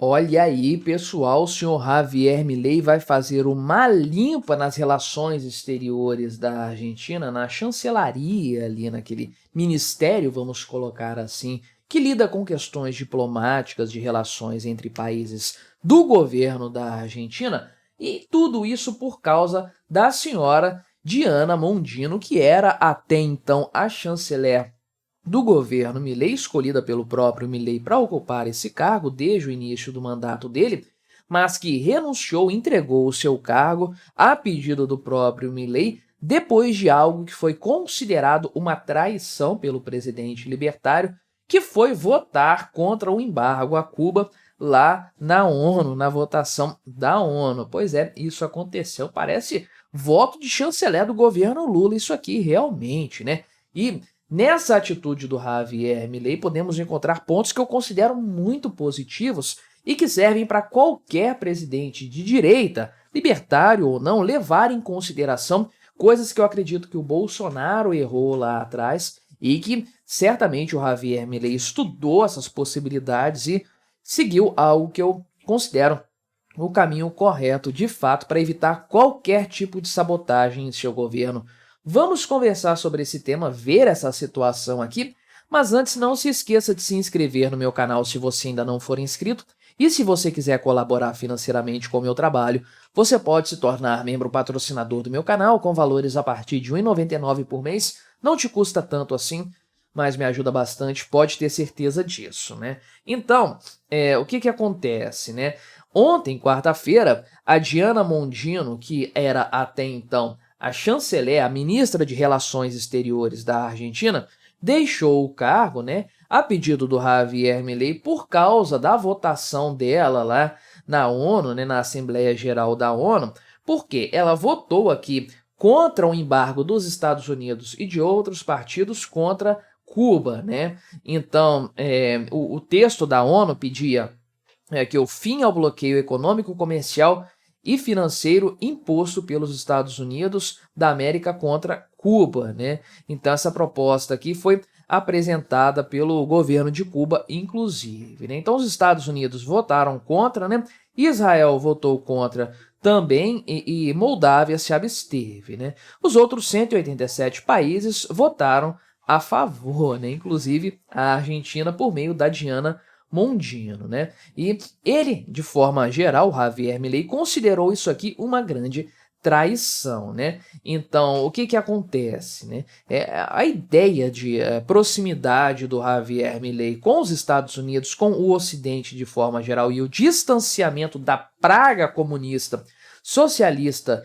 Olha aí, pessoal, o senhor Javier Milei vai fazer uma limpa nas relações exteriores da Argentina, na chancelaria ali, naquele ministério, vamos colocar assim, que lida com questões diplomáticas de relações entre países do governo da Argentina, e tudo isso por causa da senhora Diana Mondino, que era até então a chanceler do governo Milei, escolhida pelo próprio Milei para ocupar esse cargo desde o início do mandato dele, mas que renunciou e entregou o seu cargo a pedido do próprio Milei depois de algo que foi considerado uma traição pelo presidente libertário, que foi votar contra o embargo a Cuba lá na ONU, na votação da ONU. Pois é, isso aconteceu, parece voto de chanceler do governo Lula isso aqui realmente, né? E nessa atitude do Javier Milei, podemos encontrar pontos que eu considero muito positivos e que servem para qualquer presidente de direita, libertário ou não, levar em consideração coisas que eu acredito que o Bolsonaro errou lá atrás e que certamente o Javier Milei estudou essas possibilidades e seguiu algo que eu considero o caminho correto, de fato, para evitar qualquer tipo de sabotagem em seu governo. Vamos conversar sobre esse tema, ver essa situação aqui, mas antes não se esqueça de se inscrever no meu canal se você ainda não for inscrito, e se você quiser colaborar financeiramente com o meu trabalho, você pode se tornar membro patrocinador do meu canal com valores a partir de R$ 1,99 por mês, não te custa tanto assim, mas me ajuda bastante, pode ter certeza disso, né? Então, o que acontece, né? Ontem, quarta-feira, a Diana Mondino, que era até então a chanceler, a ministra de Relações Exteriores da Argentina, deixou o cargo, né, a pedido do Javier Milei por causa da votação dela lá na ONU, né, na Assembleia Geral da ONU, porque ela votou aqui contra o embargo dos Estados Unidos e de outros partidos contra Cuba, né? Então, o texto da ONU pedia que o fim ao bloqueio econômico, comercial e financeiro imposto pelos Estados Unidos da América contra Cuba, né? Então essa proposta aqui foi apresentada pelo governo de Cuba, inclusive, né? Então os Estados Unidos votaram contra, né? Israel votou contra também e Moldávia se absteve, né? Os outros 187 países votaram a favor, né? Inclusive a Argentina por meio da Diana Mondino, né? E ele, de forma geral, Javier Milei, considerou isso aqui uma grande traição, né? Então, o que acontece, né? A ideia de proximidade do Javier Milei com os Estados Unidos, com o Ocidente de forma geral, e o distanciamento da praga comunista socialista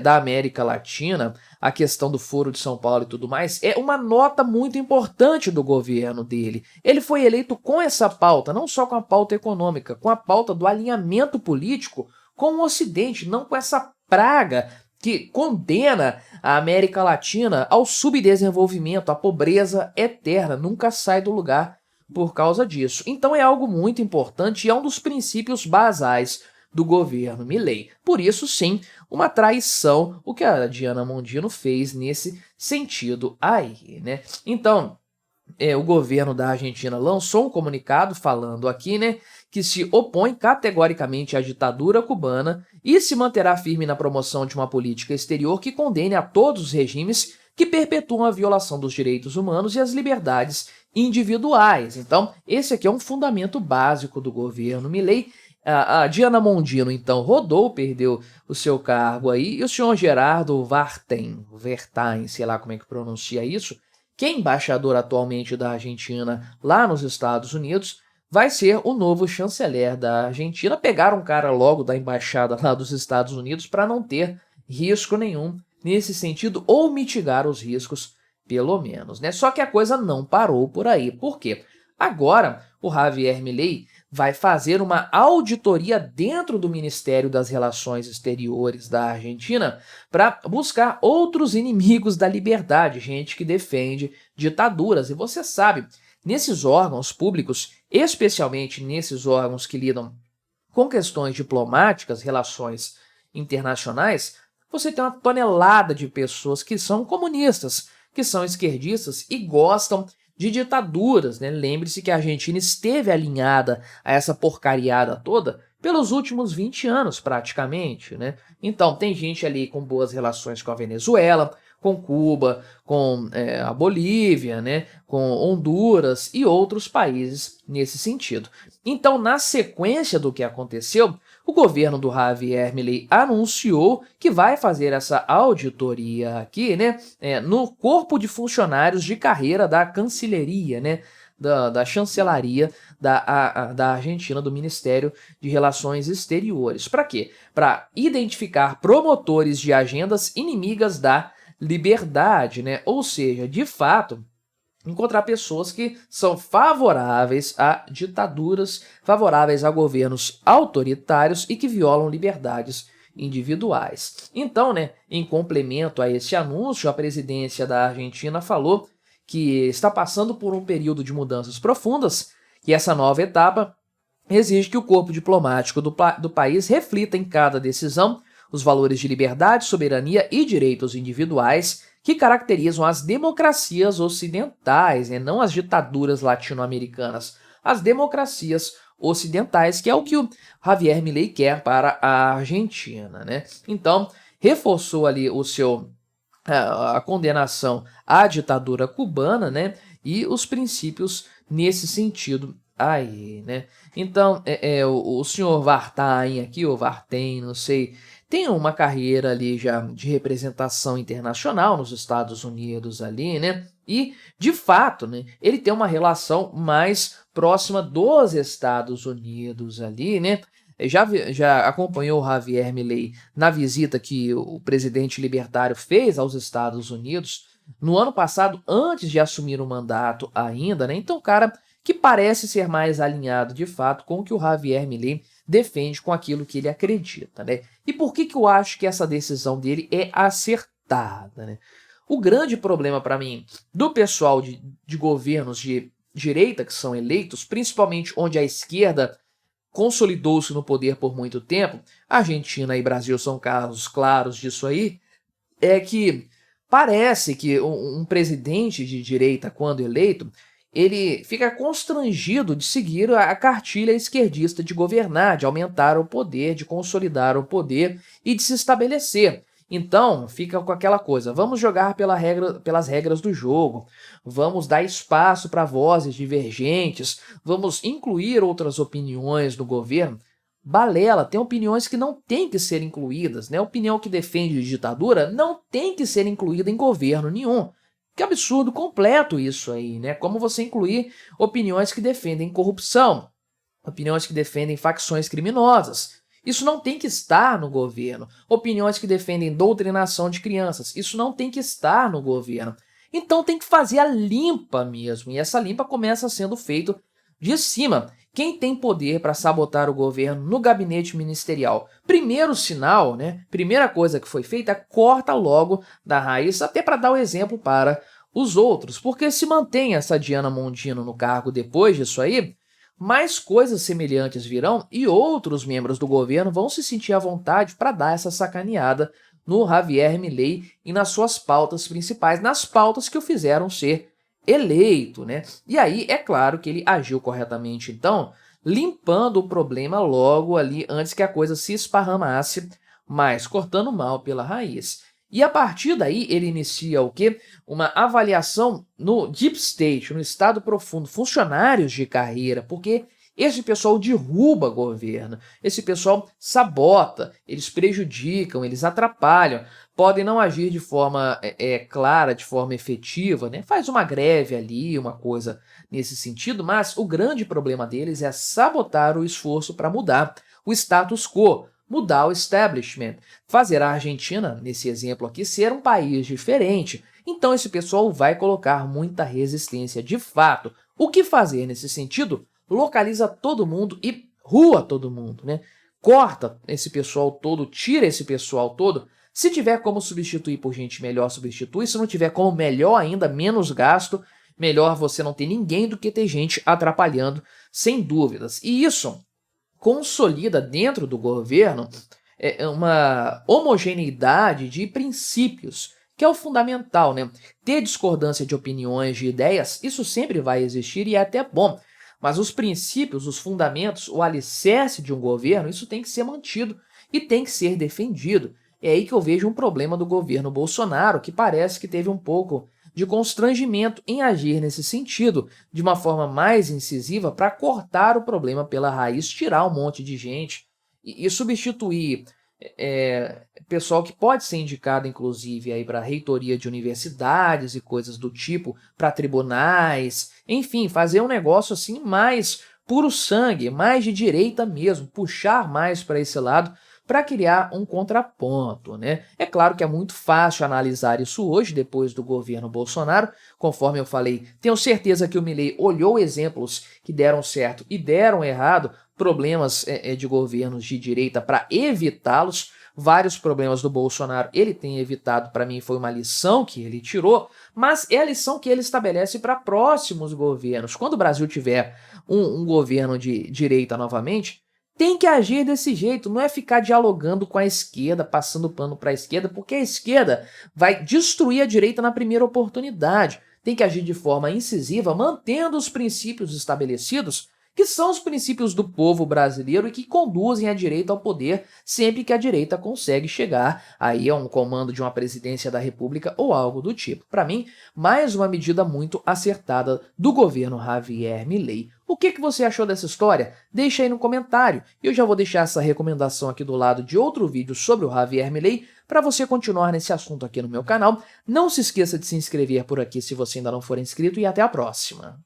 da América Latina, a questão do Foro de São Paulo e tudo mais, é uma nota muito importante do governo dele. Ele foi eleito com essa pauta, não só com a pauta econômica, com a pauta do alinhamento político com o Ocidente, não com essa praga que condena a América Latina ao subdesenvolvimento, à pobreza eterna, nunca sai do lugar por causa disso. Então é algo muito importante e é um dos princípios basais do governo Milei. Por isso, sim, uma traição o que a Diana Mondino fez nesse sentido aí, né? Então, o governo da Argentina lançou um comunicado falando aqui, né, que se opõe categoricamente à ditadura cubana e se manterá firme na promoção de uma política exterior que condene a todos os regimes que perpetuam a violação dos direitos humanos e as liberdades individuais. Então, esse aqui é um fundamento básico do governo Milei. A Diana Mondino, então, rodou, perdeu o seu cargo aí, e o senhor Gerardo Vertain, sei lá como é que pronuncia isso, que é embaixador atualmente da Argentina lá nos Estados Unidos, vai ser o novo chanceler da Argentina. Pegaram um cara logo da embaixada lá dos Estados Unidos para não ter risco nenhum nesse sentido, ou mitigar os riscos, pelo menos, né? Só que a coisa não parou por aí. Por quê? Agora, o Javier Milei vai fazer uma auditoria dentro do Ministério das Relações Exteriores da Argentina para buscar outros inimigos da liberdade, gente que defende ditaduras. E você sabe, nesses órgãos públicos, especialmente nesses órgãos que lidam com questões diplomáticas, relações internacionais, você tem uma tonelada de pessoas que são comunistas, que são esquerdistas e gostam de ditaduras, né? Lembre-se que a Argentina esteve alinhada a essa porcariada toda pelos últimos 20 anos, praticamente, né? Então, tem gente ali com boas relações com a Venezuela, com Cuba, com a Bolívia, né? Com Honduras e outros países nesse sentido. Então, na sequência do que aconteceu, o governo do Javier Milei anunciou que vai fazer essa auditoria aqui, né, no corpo de funcionários de carreira da Cancilleria, né, da chancelaria da Argentina, do Ministério de Relações Exteriores. Para quê? Para identificar promotores de agendas inimigas da liberdade, né? Ou seja, de fato, encontrar pessoas que são favoráveis a ditaduras, favoráveis a governos autoritários e que violam liberdades individuais. Então, né, em complemento a esse anúncio, a presidência da Argentina falou que está passando por um período de mudanças profundas e essa nova etapa exige que o corpo diplomático do país reflita em cada decisão os valores de liberdade, soberania e direitos individuais que caracterizam as democracias ocidentais, né? Não as ditaduras latino-americanas, as democracias ocidentais, que é o que o Javier Milei quer para a Argentina, né? Então, reforçou ali a condenação à ditadura cubana, né? E os princípios nesse sentido aí, né? Então, o senhor Vartain aqui, ou Vartem, não sei, tem uma carreira ali já de representação internacional nos Estados Unidos ali, né? E, de fato, né, ele tem uma relação mais próxima dos Estados Unidos ali, né? Já acompanhou o Javier Milei na visita que o presidente libertário fez aos Estados Unidos no ano passado, antes de assumir o mandato ainda, né? Então, cara, que parece ser mais alinhado de fato com o que o Javier Milei defende, com aquilo que ele acredita, né? E por que eu acho que essa decisão dele é acertada, né? O grande problema para mim do pessoal de governos de direita que são eleitos, principalmente onde a esquerda consolidou-se no poder por muito tempo, Argentina e Brasil são casos claros disso aí, é que parece que um presidente de direita, quando eleito, ele fica constrangido de seguir a cartilha esquerdista de governar, de aumentar o poder, de consolidar o poder e de se estabelecer. Então, fica com aquela coisa, vamos jogar pelas regras do jogo, vamos dar espaço para vozes divergentes, vamos incluir outras opiniões no governo. Balela, tem opiniões que não têm que ser incluídas, né? Opinião que defende ditadura não tem que ser incluída em governo nenhum. Que absurdo completo isso aí, né? Como você incluir opiniões que defendem corrupção, opiniões que defendem facções criminosas. Isso não tem que estar no governo. Opiniões que defendem doutrinação de crianças. Isso não tem que estar no governo. Então tem que fazer a limpa mesmo. E essa limpa começa sendo feita de cima. Quem tem poder para sabotar o governo no gabinete ministerial? Primeiro sinal, né? Primeira coisa que foi feita, corta logo da raiz, até para dar o exemplo para os outros. Porque se mantém essa Diana Mondino no cargo depois disso aí, mais coisas semelhantes virão e outros membros do governo vão se sentir à vontade para dar essa sacaneada no Javier Milei e nas suas pautas principais, nas pautas que o fizeram ser eleito, né? E aí é claro que ele agiu corretamente, então, limpando o problema logo ali antes que a coisa se esparramasse mais, cortando mal pela raiz. E a partir daí ele inicia o quê? Uma avaliação no Deep State, no estado profundo, funcionários de carreira, porque esse pessoal derruba governo, esse pessoal sabota, eles prejudicam, eles atrapalham, podem não agir de forma clara, de forma efetiva, né? Faz uma greve ali, uma coisa nesse sentido, mas o grande problema deles é sabotar o esforço para mudar o status quo, mudar o establishment, fazer a Argentina, nesse exemplo aqui, ser um país diferente. Então esse pessoal vai colocar muita resistência de fato. O que fazer nesse sentido? Localiza todo mundo e rua todo mundo, né? Corta esse pessoal todo, tira esse pessoal todo. Se tiver como substituir por gente melhor, substitui. Se não tiver como, melhor ainda, menos gasto. Melhor você não ter ninguém do que ter gente atrapalhando, sem dúvidas. E isso consolida dentro do governo uma homogeneidade de princípios que é o fundamental, né? Ter discordância de opiniões, de ideias, isso sempre vai existir e é até bom. Mas os princípios, os fundamentos, o alicerce de um governo, isso tem que ser mantido e tem que ser defendido. É aí que eu vejo um problema do governo Bolsonaro, que parece que teve um pouco de constrangimento em agir nesse sentido, de uma forma mais incisiva para cortar o problema pela raiz, tirar um monte de gente e substituir pessoal que pode ser indicado, inclusive, aí para reitoria de universidades e coisas do tipo, para tribunais, enfim, fazer um negócio assim mais puro sangue, mais de direita mesmo, puxar mais para esse lado para criar um contraponto, né? É claro que é muito fácil analisar isso hoje, depois do governo Bolsonaro. Conforme eu falei, tenho certeza que o Milei olhou exemplos que deram certo e deram errado, problemas de governos de direita para evitá-los. Vários problemas do Bolsonaro ele tem evitado, para mim foi uma lição que ele tirou, mas é a lição que ele estabelece para próximos governos. Quando o Brasil tiver um governo de direita novamente, tem que agir desse jeito, não é ficar dialogando com a esquerda, passando pano para a esquerda, porque a esquerda vai destruir a direita na primeira oportunidade. Tem que agir de forma incisiva, mantendo os princípios estabelecidos, que são os princípios do povo brasileiro e que conduzem a direita ao poder sempre que a direita consegue chegar aí a um comando de uma presidência da República ou algo do tipo. Para mim, mais uma medida muito acertada do governo Javier Milei. O que você achou dessa história? Deixa aí no comentário. Eu já vou deixar essa recomendação aqui do lado de outro vídeo sobre o Javier Milei para você continuar nesse assunto aqui no meu canal. Não se esqueça de se inscrever por aqui se você ainda não for inscrito e até a próxima.